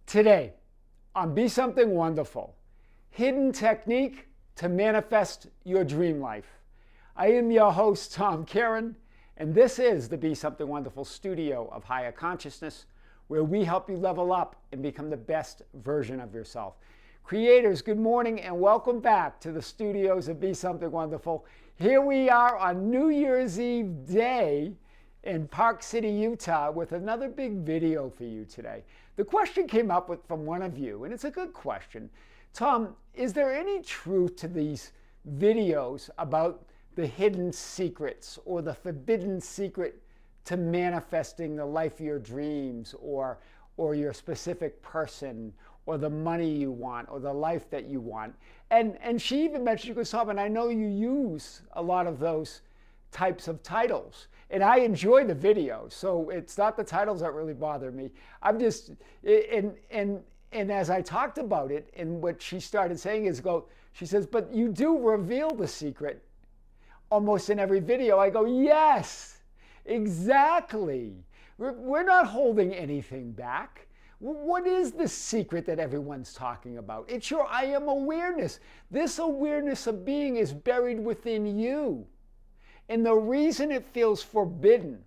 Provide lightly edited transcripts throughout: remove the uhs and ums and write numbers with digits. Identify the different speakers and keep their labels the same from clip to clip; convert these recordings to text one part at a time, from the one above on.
Speaker 1: Today, on Be Something Wonderful, hidden technique to manifest your dream life. I am your host, Tom Kearin, and this is the Be Something Wonderful studio of higher consciousness, where we help you level up and become the best version of yourself. Creators, good morning and welcome back to the studios of Be Something Wonderful. Here we are on New Year's Eve day in Park City, Utah, with another big video for you today. The question came up from one of you, and it's a good question. Tom, is there any truth to these videos about the hidden secrets or the forbidden secret to manifesting the life of your dreams or your specific person or the money you want or the life that you want? And she even mentioned, she goes, Tom, and I know you use a lot of those types of titles. And I enjoy the videos, so it's not the titles that really bother me. I'm just, and as I talked about it, and what she started saying is, she says, but you do reveal the secret almost in every video. I go, yes, exactly. We're not holding anything back. What is the secret that everyone's talking about? It's your I am awareness. This awareness of being is buried within you. And the reason it feels forbidden,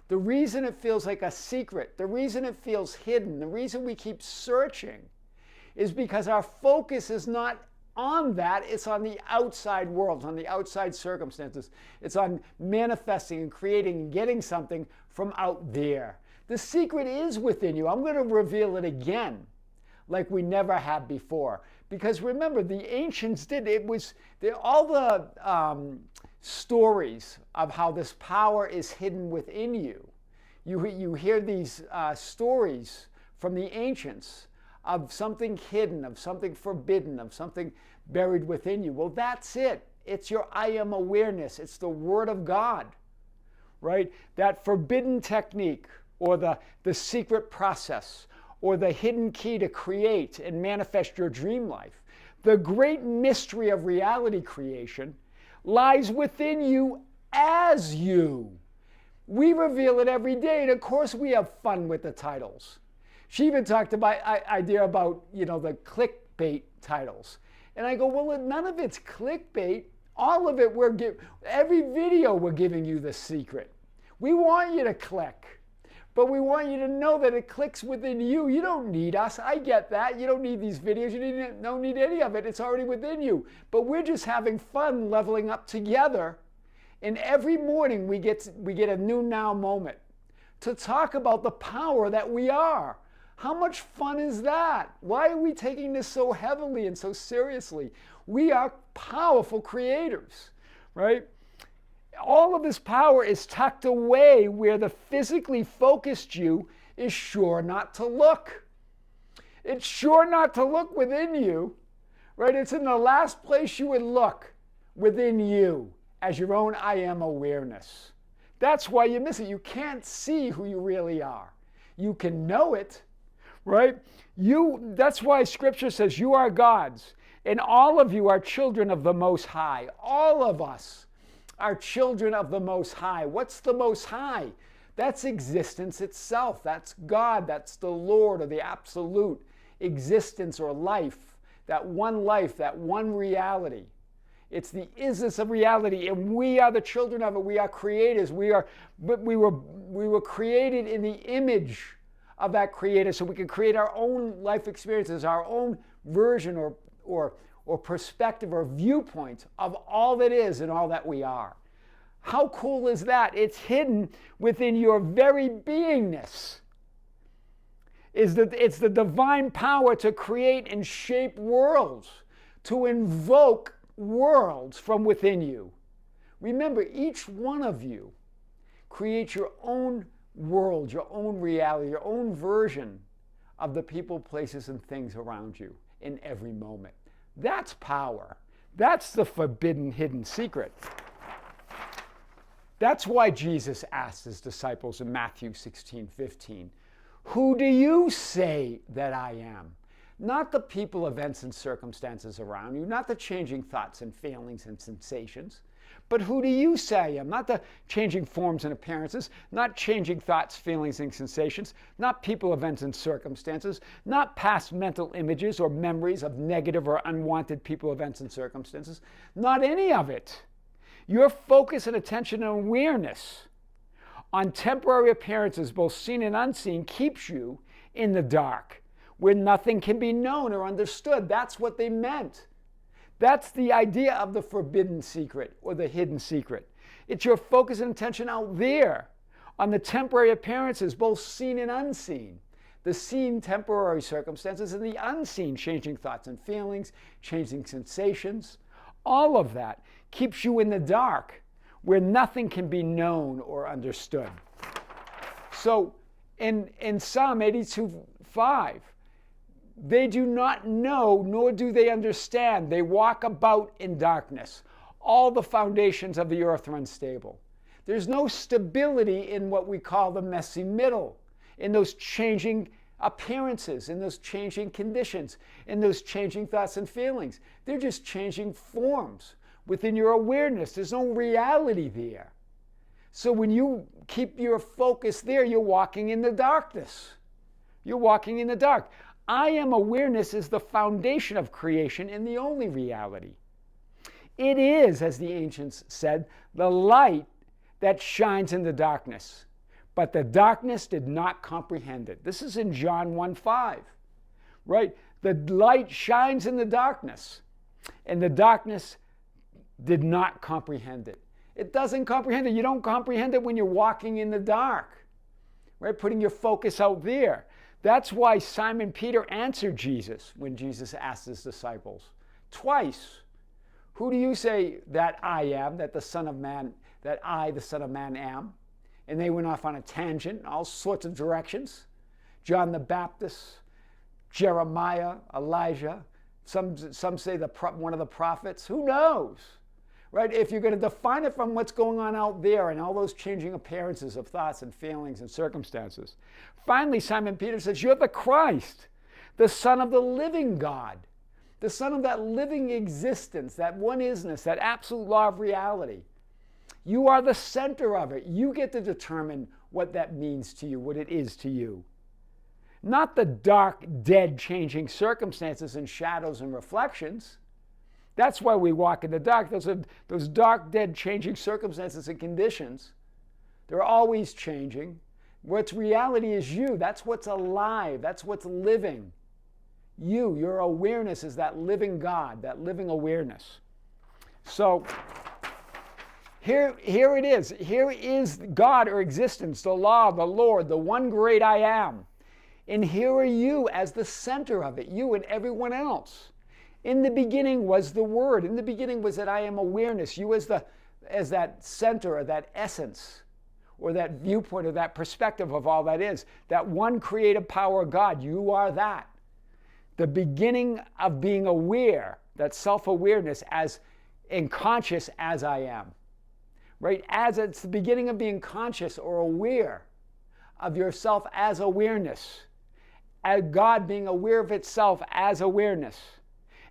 Speaker 1: the reason it feels like a secret, the reason it feels hidden, the reason we keep searching is because our focus is not on that, it's on the outside world, on the outside circumstances. It's on manifesting and creating and getting something from out there. The secret is within you. I'm going to reveal it again like we never have before. Because remember, the ancients did, all the stories of how this power is hidden within you. You hear these stories from the ancients of something hidden, of something forbidden, of something buried within you. Well, that's it. It's your I am awareness. It's the Word of God, right? That forbidden technique or the secret process or the hidden key to create and manifest your dream life. The great mystery of reality creation lies within you as you. We reveal it every day, and of course we have fun with the titles. She even talked about idea about the clickbait titles, and I go, well, none of it's clickbait. All of it, every video we're giving you the secret. We want you to click. But we want you to know that it clicks within you. You don't need us. I get that. You don't need these videos. You don't need any of it. It's already within you. But we're just having fun leveling up together. And every morning we get a new now moment to talk about the power that we are. How much fun is that? Why are we taking this so heavily and so seriously? We are powerful creators, right? All of this power is tucked away where the physically focused you is sure not to look. It's sure not to look within you, right? It's in the last place you would look within you as your own I am awareness. That's why you miss it. You can't see who you really are. You can know it, right? That's why Scripture says you are God's, and all of you are children of the Most High. All of us are children of the Most High. What's the Most High? That's existence itself. That's God. That's the Lord, or the absolute existence or life. That one reality. It's the isness of reality, and we are the children of it. We are creators. We were created in the image of that Creator, so we can create our own life experiences, our own version or perspective or viewpoint of all that is and all that we are. How cool is that? It's hidden within your very beingness. It's the divine power to create and shape worlds, to invoke worlds from within you. Remember, each one of you creates your own world, your own reality, your own version of the people, places, and things around you in every moment. That's power. That's the forbidden hidden secret. That's why Jesus asked his disciples in Matthew 16:15, who do you say that I am? Not the people, events, and circumstances around you, not the changing thoughts and feelings and sensations. But who do you say I am? Not the changing forms and appearances, not changing thoughts, feelings, and sensations, not people, events, and circumstances, not past mental images or memories of negative or unwanted people, events, and circumstances, not any of it. Your focus and attention and awareness on temporary appearances, both seen and unseen, keeps you in the dark, where nothing can be known or understood. That's what they meant. That's the idea of the forbidden secret or the hidden secret. It's your focus and attention out there on the temporary appearances, both seen and unseen. The seen temporary circumstances and the unseen changing thoughts and feelings, changing sensations. All of that keeps you in the dark where nothing can be known or understood. So in Psalm 82:5, they do not know, nor do they understand. They walk about in darkness. All the foundations of the earth are unstable. There's no stability in what we call the messy middle, in those changing appearances, in those changing conditions, in those changing thoughts and feelings. They're just changing forms within your awareness. There's no reality there. So when you keep your focus there, you're walking in the darkness. You're walking in the dark. I am awareness is the foundation of creation and the only reality. It is, as the ancients said, the light that shines in the darkness. But the darkness did not comprehend it. This is in John 1:5, right? The light shines in the darkness, and the darkness did not comprehend it. It doesn't comprehend it. You don't comprehend it when you're walking in the dark, right? Putting your focus out there. That's why Simon Peter answered Jesus when Jesus asked his disciples twice, who do you say that I am, that the Son of Man, that I, the Son of Man, am? And they went off on a tangent in all sorts of directions. John the Baptist, Jeremiah, Elijah, some say one of the prophets. Who knows? Right? If you're going to define it from what's going on out there and all those changing appearances of thoughts and feelings and circumstances. Finally, Simon Peter says, you're the Christ, the Son of the living God, the Son of that living existence, that one-isnness, that absolute law of reality. You are the center of it. You get to determine what that means to you, what it is to you. Not the dark, dead, changing circumstances and shadows and reflections. That's why we walk in the dark. Those dark, dead, changing circumstances and conditions. They're always changing. What's reality is you. That's what's alive. That's what's living. You, your awareness is that living God, that living awareness. So here it is. Here is God or existence, the law, the Lord, the one great I am. And here are you as the center of it, you and everyone else. In the beginning was the Word. In the beginning was that I am awareness. You as that center or that essence or that viewpoint or that perspective of all that is. That one creative power of God. You are that. The beginning of being aware, that self-awareness as and conscious as I am. Right? As it's the beginning of being conscious or aware of yourself as awareness. As God being aware of itself as awareness.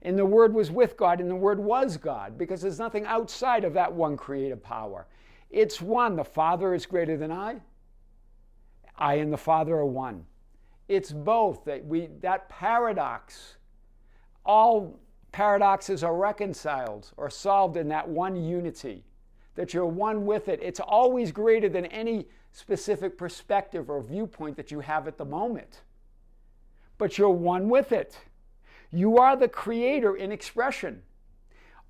Speaker 1: And the Word was with God, and the Word was God, because there's nothing outside of that one creative power. It's one. The Father is greater than I. I and the Father are one. It's both. That paradox, all paradoxes are reconciled or solved in that one unity, that you're one with it. It's always greater than any specific perspective or viewpoint that you have at the moment. But you're one with it. You are the creator in expression.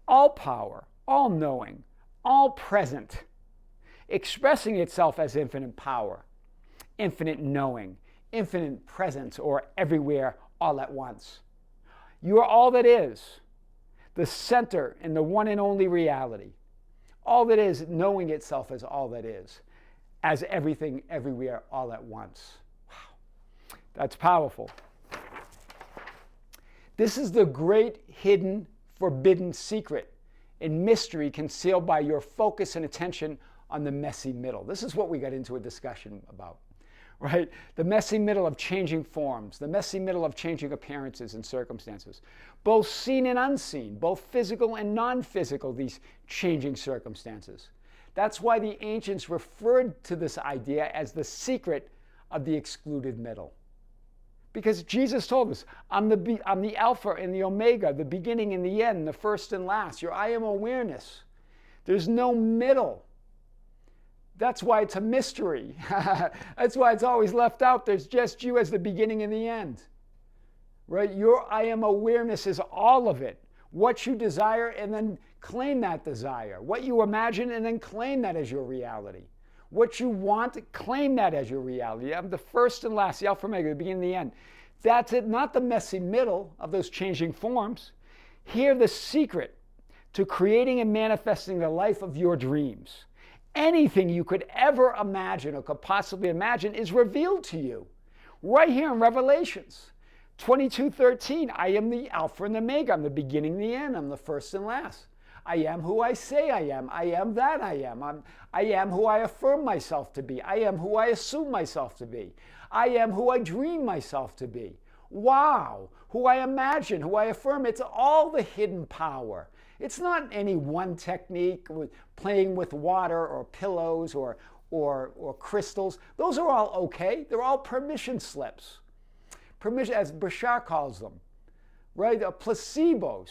Speaker 1: All power, all knowing, all present, expressing itself as infinite power, infinite knowing, infinite presence, or everywhere all at once. You are all that is, the center and the one and only reality. All that is, knowing itself as all that is, as everything, everywhere, all at once. Wow, that's powerful. This is the great hidden, forbidden secret and mystery concealed by your focus and attention on the messy middle. This is what we got into a discussion about. right? The messy middle of changing forms, the messy middle of changing appearances and circumstances, both seen and unseen, both physical and non-physical, these changing circumstances. That's why the ancients referred to this idea as the secret of the excluded middle. Because Jesus told us, I'm the Alpha and the Omega, the beginning and the end, the first and last. Your I am awareness. There's no middle. That's why it's a mystery. That's why it's always left out. There's just you as the beginning and the end. Right? Your I am awareness is all of it. What you desire and then claim that desire. What you imagine and then claim that as your reality. What you want, claim that as your reality. I'm the first and last, the Alpha and Omega, the beginning and the end. That's it, not the messy middle of those changing forms. Hear the secret to creating and manifesting the life of your dreams. Anything you could ever imagine or could possibly imagine is revealed to you. Right here in Revelations 22:13, I am the Alpha and the Omega. I'm the beginning and the end. I'm the first and last. I am who I say I am. I am that I am. I am who I affirm myself to be. I am who I assume myself to be. I am who I dream myself to be. Wow. Who I imagine, who I affirm. It's all the hidden power. It's not any one technique, playing with water or pillows or crystals. Those are all okay. They're all permission slips. Permission, as Bashar calls them, right? Placebos.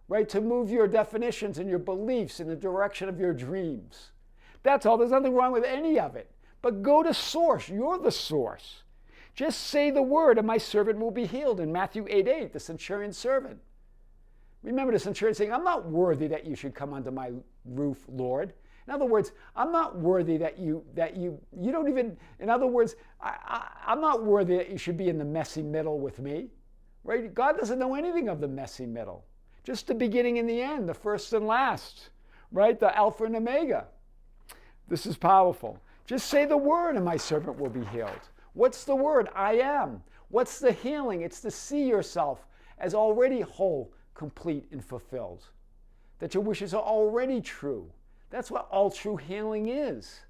Speaker 1: Right, to move your definitions and your beliefs in the direction of your dreams. That's all. There's nothing wrong with any of it. But go to source. You're the source. Just say the word and my servant will be healed in Matthew 8:8, the centurion's servant. Remember the centurion saying, I'm not worthy that you should come under my roof, Lord. In other words, I'm not worthy that you don't even, in other words, I'm not worthy that you should be in the messy middle with me. Right? God doesn't know anything of the messy middle. Just the beginning and the end, the first and last, right? The Alpha and Omega. This is powerful. Just say the word and my servant will be healed. What's the word? I am. What's the healing? It's to see yourself as already whole, complete, and fulfilled. That your wishes are already true. That's what all true healing is.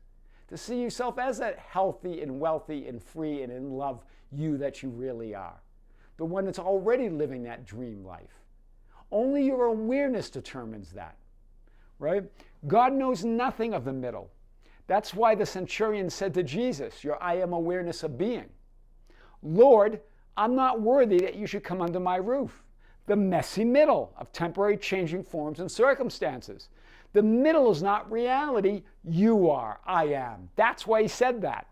Speaker 1: To see yourself as that healthy and wealthy and free and in love you that you really are. The one that's already living that dream life. Only your awareness determines that, right? God knows nothing of the middle. That's why the centurion said to Jesus, your I am awareness of being. Lord, I'm not worthy that you should come under my roof. The messy middle of temporary changing forms and circumstances. The middle is not reality. You are. I am. That's why he said that.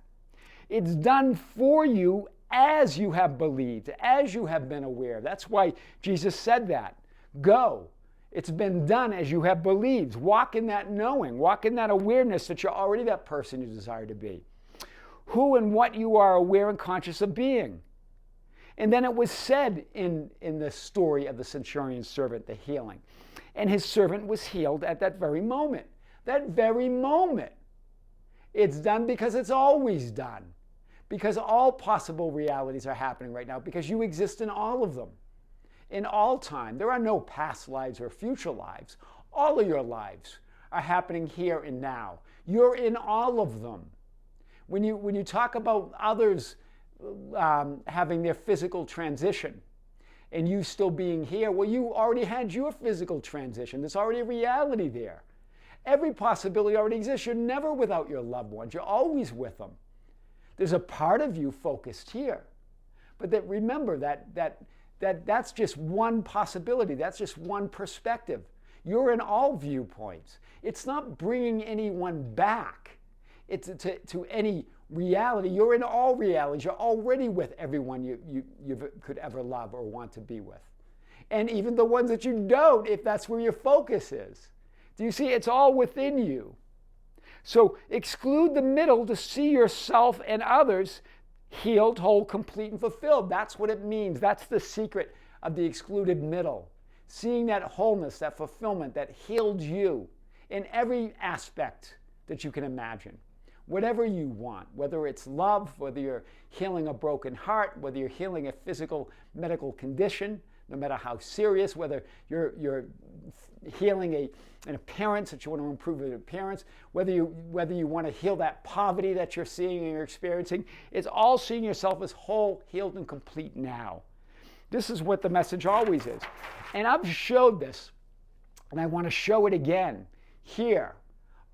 Speaker 1: It's done for you as you have believed, as you have been aware. That's why Jesus said that. Go. It's been done as you have believed. Walk in that knowing. Walk in that awareness that you're already that person you desire to be. Who and what you are aware and conscious of being. And then it was said in the story of the centurion's servant, the healing. And his servant was healed at that very moment. That very moment. It's done because it's always done. Because all possible realities are happening right now. Because you exist in all of them. In all time. There are no past lives or future lives. All of your lives are happening here and now. You're in all of them. When you talk about others having their physical transition and you still being here, well, you already had your physical transition. There's already a reality there. Every possibility already exists. You're never without your loved ones. You're always with them. There's a part of you focused here. But that remember that's just one possibility. That's just one perspective. You're in all viewpoints. It's not bringing anyone back to any reality. You're in all realities. You're already with everyone you could ever love or want to be with. And even the ones that you don't, if that's where your focus is. Do you see? It's all within you. So exclude the middle to see yourself and others healed, whole, complete, and fulfilled. That's what it means. That's the secret of the excluded middle. Seeing that wholeness, that fulfillment that healed you in every aspect that you can imagine. whatever you want, whether it's love, whether you're healing a broken heart, whether you're healing a physical medical condition, no matter how serious, whether you're healing an appearance that you want to improve your appearance, whether you want to heal that poverty that you're seeing and you're experiencing. It's all seeing yourself as whole, healed, and complete now. This is what the message always is. And I've showed this, and I want to show it again here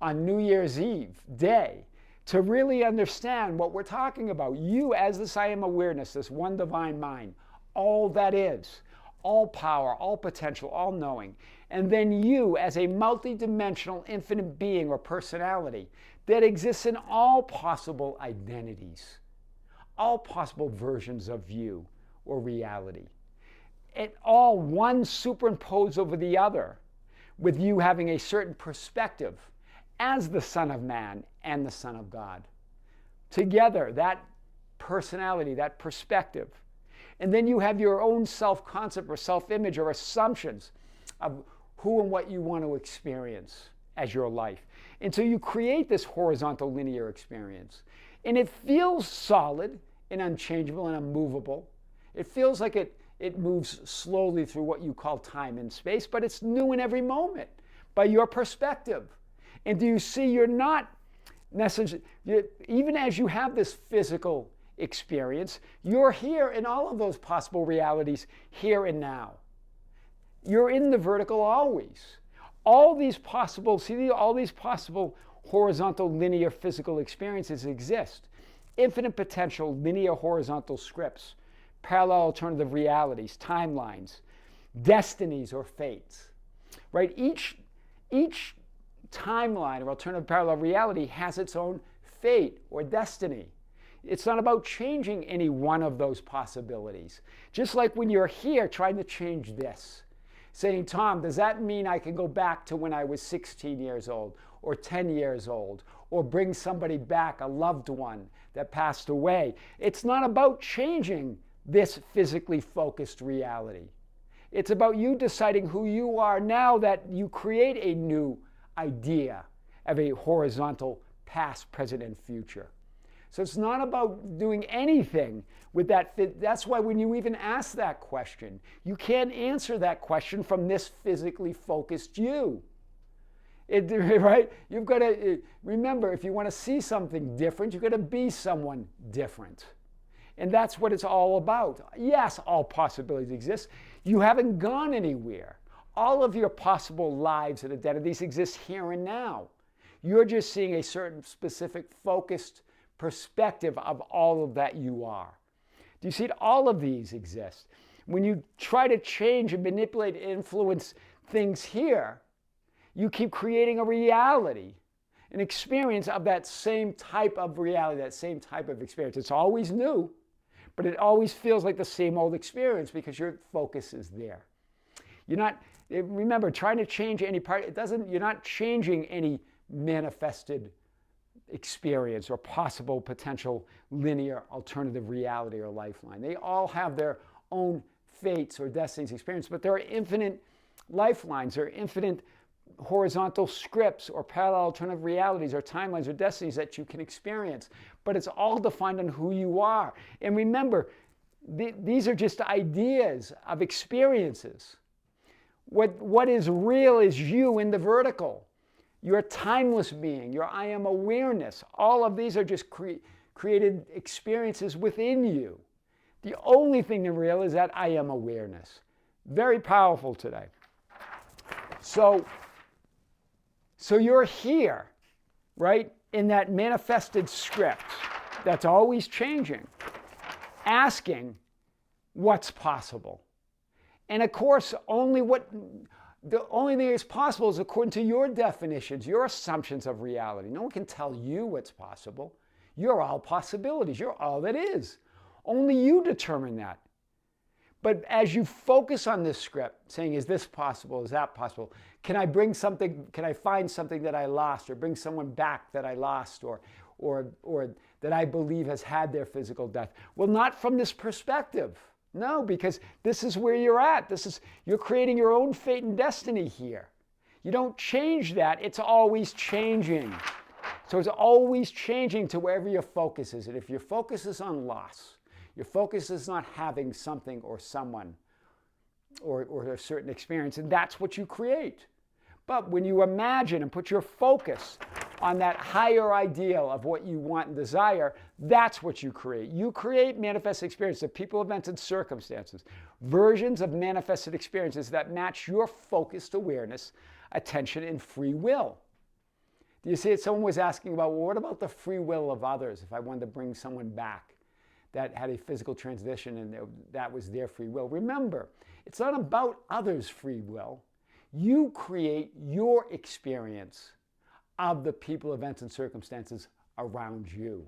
Speaker 1: on New Year's Eve day to really understand what we're talking about. You as this I am awareness, this one divine mind, all that is, all power, all potential, all knowing. And then you as a multidimensional infinite being or personality that exists in all possible identities, all possible versions of you or reality. It all one superimposed over the other, with you having a certain perspective as the Son of Man and the Son of God. Together, that personality, that perspective. And then you have your own self-concept or self-image or assumptions of who and what you want to experience as your life. And so you create this horizontal linear experience. And it feels solid and unchangeable and unmovable. It feels like it moves slowly through what you call time and space, but it's new in every moment by your perspective. And do you see you're not necessarily, even as you have this physical experience, you're here in all of those possible realities here and now. You're in the vertical always. All these possible horizontal linear physical experiences exist. Infinite potential linear horizontal scripts, parallel alternative realities, timelines, destinies or fates. Right? Each timeline or alternative parallel reality has its own fate or destiny. It's not about changing any one of those possibilities. Just like when you're here trying to change this, saying, Tom, does that mean I can go back to when I was 16 years old or 10 years old or bring somebody back, a loved one that passed away? It's not about changing this physically focused reality. It's about you deciding who you are now that you create a new idea of a horizontal past, present, and future. So it's not about doing anything with that. That's why when you even ask that question, you can't answer that question from this physically focused you. Right? You've got to remember, if you want to see something different, you've got to be someone different. And that's what it's all about. Yes, all possibilities exist. You haven't gone anywhere. All of your possible lives and identities exist here and now. You're just seeing a certain specific focused perspective of all of that you are. Do you see it? All of these exist. When you try to change and manipulate and influence things here, you keep creating a reality, an experience of that same type of reality, that same type of experience. It's always new, but it always feels like the same old experience because your focus is there. You're not, remember, trying to change any part, you're not changing any manifested experience or possible potential linear alternative reality or lifeline. They all have their own fates or destinies experience, but there are infinite lifelines, there are infinite horizontal scripts or parallel alternative realities or timelines or destinies that you can experience, but it's all defined on who you are. And remember, these are just ideas of experiences. What is real is you in the vertical. Your timeless being, your I am awareness, all of these are just created experiences within you. The only thing that's real is that I am awareness. Very powerful today. So you're here, right, in that manifested script that's always changing, asking what's possible. And of course, the only thing that's possible is according to your definitions, your assumptions of reality. No one can tell you what's possible. You're all possibilities. You're all that is. Only you determine that. But as you focus on this script, saying, is this possible? Is that possible? Can I bring something, can I find something that I lost or bring someone back that I lost or that I believe has had their physical death? Well, not from this perspective. No, because this is where you're at. You're creating your own fate and destiny here. You don't change that. It's always changing. So it's always changing to wherever your focus is. And if your focus is on loss, your focus is not having something or someone or a certain experience, and that's what you create. But when you imagine and put your focus on that higher ideal of what you want and desire, that's what you create. You create manifest experiences of people, events, and circumstances, versions of manifested experiences that match your focused awareness, attention, and free will. Do you see it? Someone was asking about, well, what about the free will of others if I wanted to bring someone back that had a physical transition and that was their free will? Remember, it's not about others' free will. You create your experience of the people, events, and circumstances around you.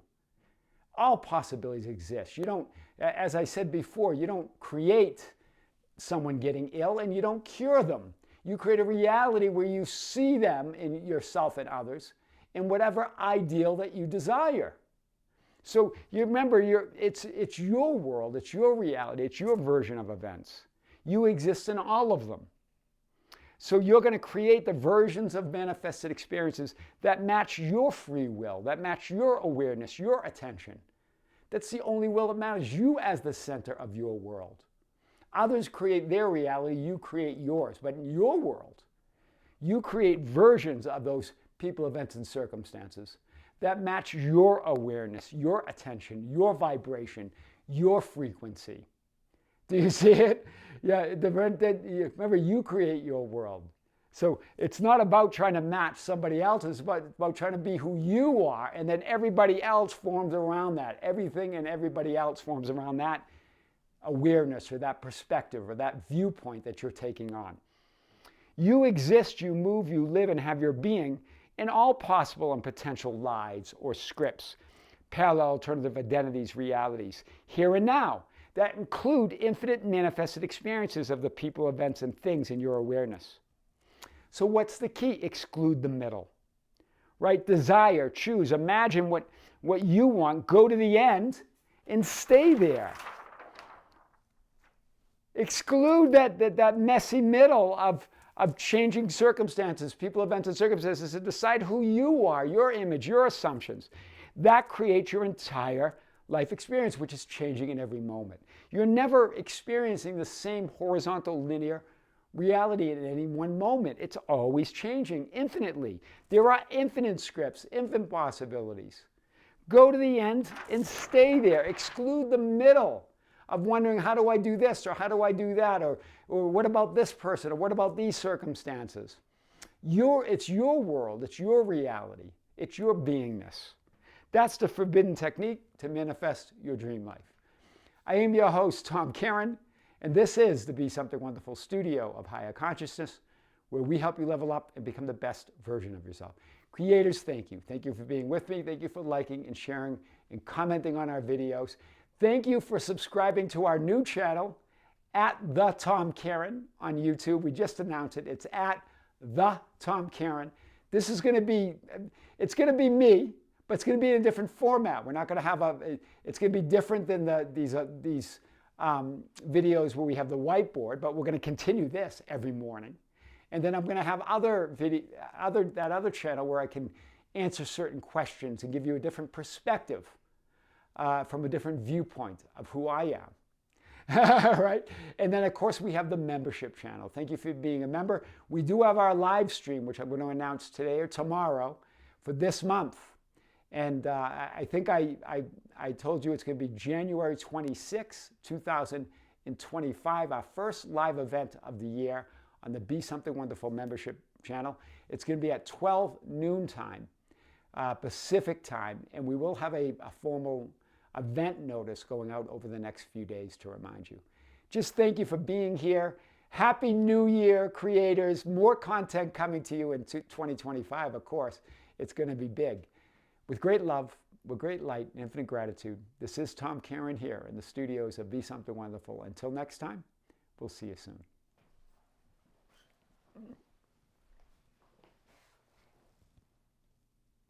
Speaker 1: All possibilities exist. You don't, as I said before, you don't create someone getting ill and you don't cure them. You create a reality where you see them in yourself and others in whatever ideal that you desire. So you remember, it's your world, it's your reality, it's your version of events. You exist in all of them. So you're going to create the versions of manifested experiences that match your free will, that match your awareness, your attention. That's the only will that matters. You as the center of your world. Others create their reality, you create yours. But in your world, you create versions of those people, events, and circumstances that match your awareness, your attention, your vibration, your frequency. Do you see it? Yeah, remember, you create your world. So it's not about trying to match somebody else, it's about trying to be who you are, and then everybody else forms around that. Everything and everybody else forms around that awareness or that perspective or that viewpoint that you're taking on. You exist, you move, you live, and have your being in all possible and potential lives or scripts, parallel alternative identities, realities, here and now, that include infinite manifested experiences of the people, events, and things in your awareness. So what's the key? Exclude the middle. Right? Desire, choose, imagine what you want, go to the end, and stay there. Exclude that messy middle of changing circumstances, people, events, and circumstances, and decide who you are, your image, your assumptions. That creates your entire life experience, which is changing in every moment. You're never experiencing the same horizontal, linear reality at any one moment. It's always changing infinitely. There are infinite scripts, infinite possibilities. Go to the end and stay there. Exclude the middle of wondering, how do I do this, or how do I do that, or what about this person, or what about these circumstances? It's your world, it's your reality, it's your beingness. That's the forbidden technique to manifest your dream life. I am your host, Tom Kearin, and this is the Be Something Wonderful studio of higher consciousness, where we help you level up and become the best version of yourself. Creators, thank you. Thank you for being with me. Thank you for liking and sharing and commenting on our videos. Thank you for subscribing to our new channel, at The Tom Kearin on YouTube. We just announced it. It's at The Tom Kearin. This is going to be, it's going to be me, but it's going to be in a different format. We're not going to have it's going to be different than these videos where we have the whiteboard, but we're going to continue this every morning. And then I'm going to have that other channel where I can answer certain questions and give you a different perspective from a different viewpoint of who I am. Right? And then, of course, we have the membership channel. Thank you for being a member. We do have our live stream, which I'm going to announce today or tomorrow for this month. And I think I told you it's going to be January 26, 2025, our first live event of the year on the Be Something Wonderful membership channel. It's going to be at 12 noon time, Pacific time, and we will have a formal event notice going out over the next few days to remind you. Just thank you for being here. Happy New Year, creators. More content coming to you in 2025, of course. It's going to be big. With great love, with great light, and infinite gratitude, this is Tom Kearin here in the studios of Be Something Wonderful. Until next time, we'll see you soon.